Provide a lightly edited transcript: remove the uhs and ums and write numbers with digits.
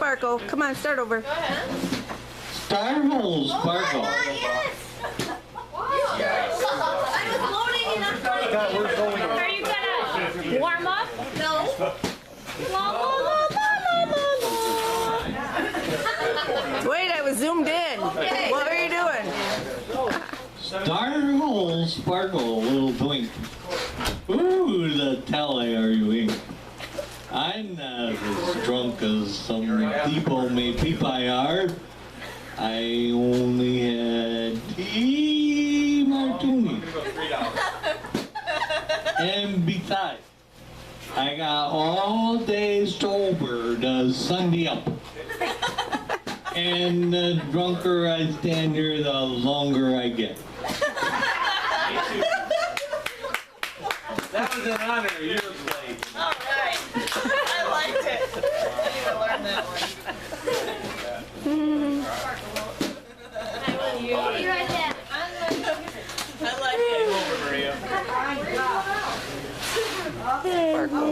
Sparkle. Come on, start over. Startle, Sparkle. Are you gonna warm up? No. La, la, la, la, la, la. Wait, I was zoomed in. What were you doing? Startle, Sparkle, little blink. Ooh, the tally-are-you-ing. I'm not as drunk as some people may think I are. I only had tea martini. And besides, I got all day sober to Sunday up. And the drunker I stand here, the longer I get. That was an honor. You're late. All right. I liked it. I need to learn that one. Be right back. I like it. Over, Maria. Sparkle.